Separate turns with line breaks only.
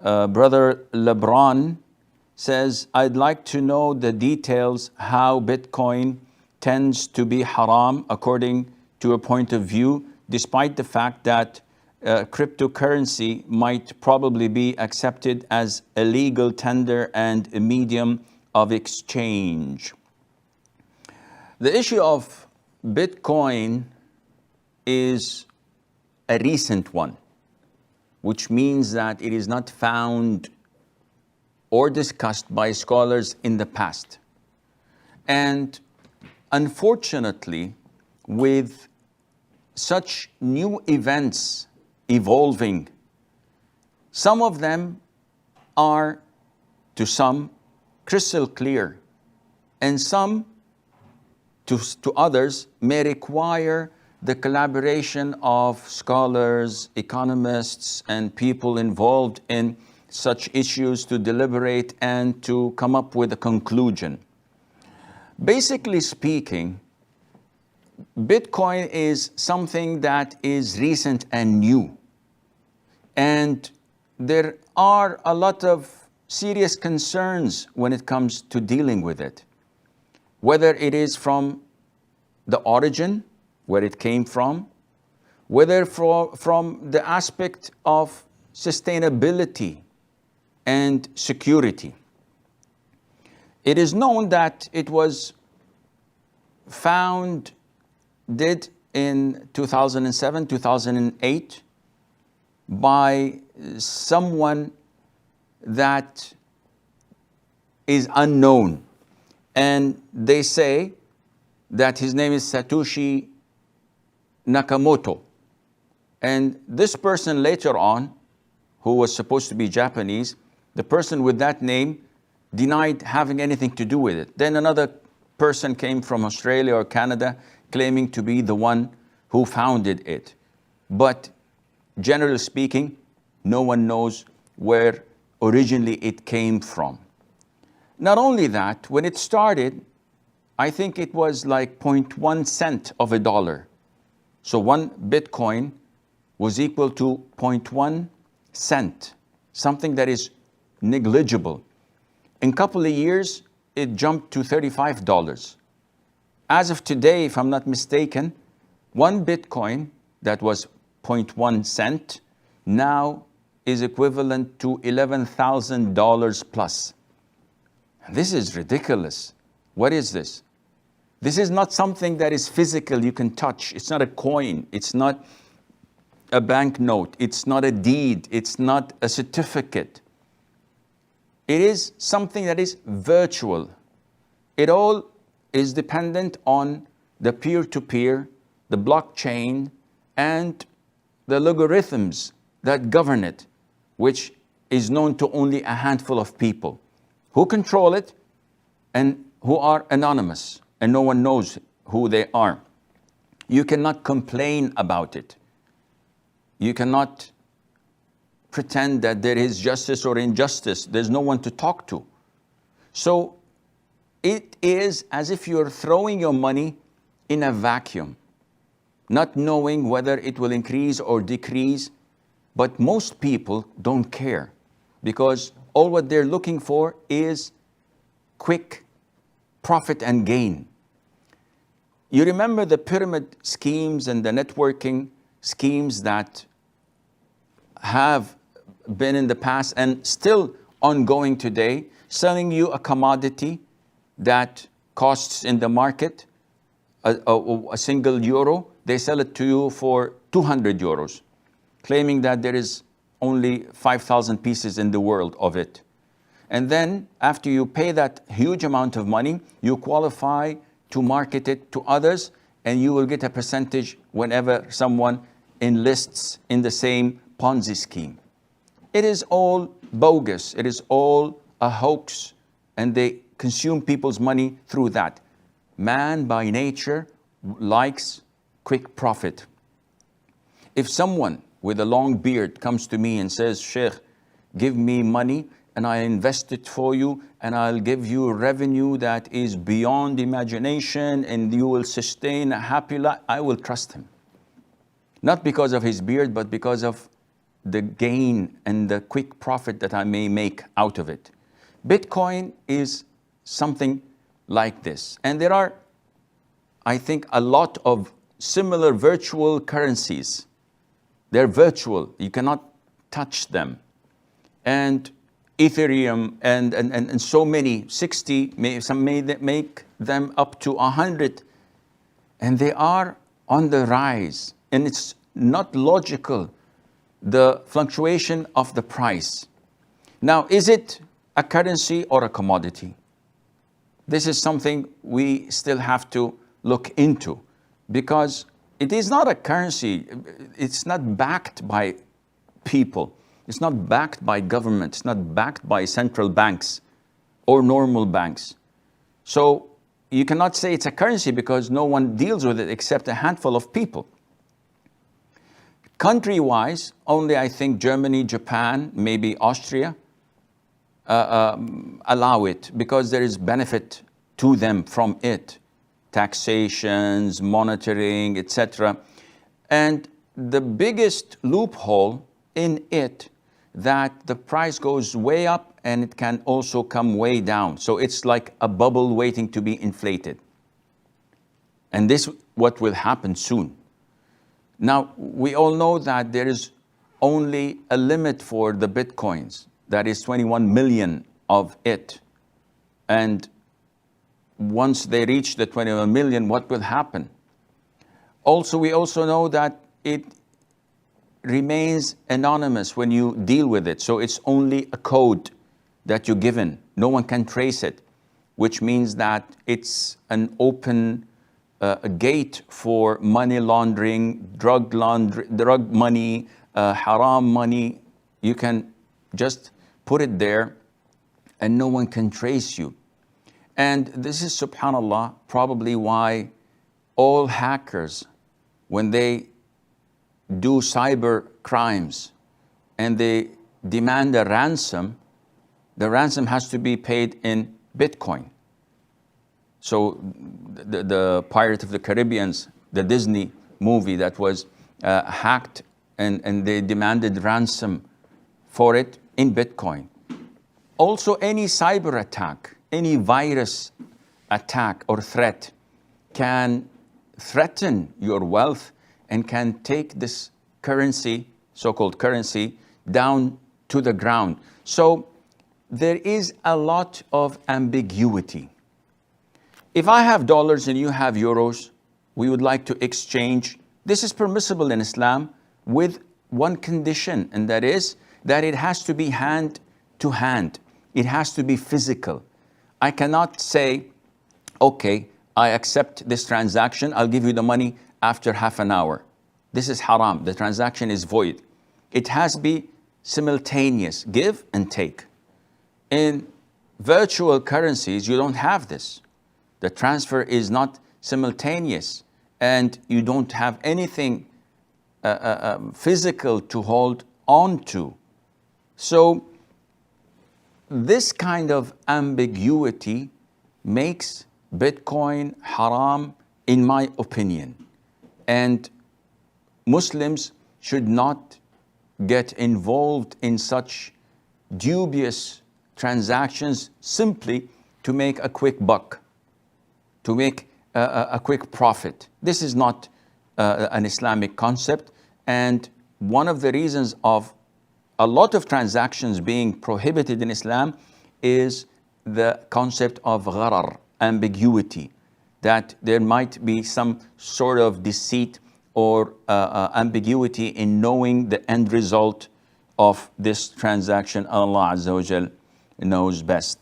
Brother LeBron says, I'd like to know the details how Bitcoin tends to be haram according to a point of view, despite the fact that cryptocurrency might probably be accepted as a legal tender and a medium of exchange. The issue of Bitcoin is a recent one, which means that it is not found or discussed by scholars in the past. And unfortunately, with such new events evolving, some of them are, to some, crystal clear, and some, to others, may require the collaboration of scholars, economists, and people involved in such issues to deliberate and to come up with a conclusion. Basically speaking, Bitcoin is something that is recent and new. And there are a lot of serious concerns when it comes to dealing with it. Whether it is from the origin, where it came from, whether from the aspect of sustainability and security. It is known that it was founded in 2007, 2008 by someone that is unknown. And they say that his name is Satoshi Nakamoto. And this person later on, who was supposed to be Japanese, the person with that name denied having anything to do with it. Then another person came from Australia or Canada claiming to be the one who founded it. But generally speaking, no one knows where originally it came from. Not only that, when it started, I think it was like 0.1 cent of a dollar. So one Bitcoin was equal to 0.1 cent, something that is negligible. In a couple of years, it jumped to $35. As of today, if I'm not mistaken, one Bitcoin that was 0.1 cent now is equivalent to $11,000 plus. This is ridiculous. What is this? This is not something that is physical, you can touch. It's not a coin. It's not a banknote. It's not a deed. It's not a certificate. It is something that is virtual. It all is dependent on the peer-to-peer, the blockchain, and the logarithms that govern it, which is known to only a handful of people who control it and who are anonymous, and no one knows who they are. You cannot complain about it. You cannot pretend that there is justice or injustice. There's no one to talk to. So it is as if you're throwing your money in a vacuum, not knowing whether it will increase or decrease. But most people don't care, because all what they're looking for is quick profit and gain. You remember the pyramid schemes and the networking schemes that have been in the past and still ongoing today, selling you a commodity that costs in the market a single euro. They sell it to you for 200 euros, claiming that there is only 5,000 pieces in the world of it. And then after you pay that huge amount of money, you qualify to market it to others, and you will get a percentage whenever someone enlists in the same Ponzi scheme. It is all bogus. It is all a hoax, and they consume people's money through that. Man by nature likes quick profit. If someone with a long beard comes to me and says, Sheikh, give me money and I invest it for you and I'll give you revenue that is beyond imagination and you will sustain a happy life, I will trust him. Not because of his beard, but because of the gain and the quick profit that I may make out of it. Bitcoin is something like this. And there are, I think, a lot of similar virtual currencies. They're virtual. You cannot touch them. And Ethereum and so many, 60, some may make them up to 100. And they are on the rise. And it's not logical, the fluctuation of the price. Now, is it a currency or a commodity? This is something we still have to look into, because it is not a currency. It's not backed by people. It's not backed by government. It's not backed by central banks or normal banks. So you cannot say it's a currency because no one deals with it except a handful of people. Country-wise, only I think Germany, Japan, maybe Austria allow it because there is benefit to them from it. Taxations, monitoring, etc. And the biggest loophole in it, that the price goes way up and it can also come way down. So it's like a bubble waiting to be inflated. And this is what will happen soon. Now, we all know that there is only a limit for the Bitcoins. That is 21 million of it. And once they reach the 21 million, what will happen? Also, we also know that it remains anonymous when you deal with it. So it's only a code that you're given. No one can trace it, which means that it's an open a gate for money laundering, drug money, haram money. You can just put it there and no one can trace you. And this is, subhanAllah, probably why all hackers, when they do cyber crimes and they demand a ransom, the ransom has to be paid in Bitcoin. So the Pirate of the Caribbeans, the Disney movie that was hacked, and they demanded ransom for it in Bitcoin. Also, any cyber attack, any virus attack or threat can threaten your wealth and can take this currency, so-called currency, down to the ground. So there is a lot of ambiguity. If I have dollars and you have euros, we would like to exchange. This is permissible in Islam with one condition, and that is that it has to be hand to hand. It has to be physical. I cannot say, okay, I accept this transaction, I'll give you the money after half an hour. This is haram. The transaction is void. It has to be simultaneous, give and take. In virtual currencies, you don't have this. The transfer is not simultaneous, and you don't have anything physical to hold on to. So this kind of ambiguity makes Bitcoin haram, in my opinion. And Muslims should not get involved in such dubious transactions simply to make a quick buck, to make a quick profit. This is not an Islamic concept. And one of the reasons of a lot of transactions being prohibited in Islam is the concept of gharar, ambiguity, that there might be some sort of deceit or ambiguity in knowing the end result of this transaction. Allah Azza wa Jal knows best.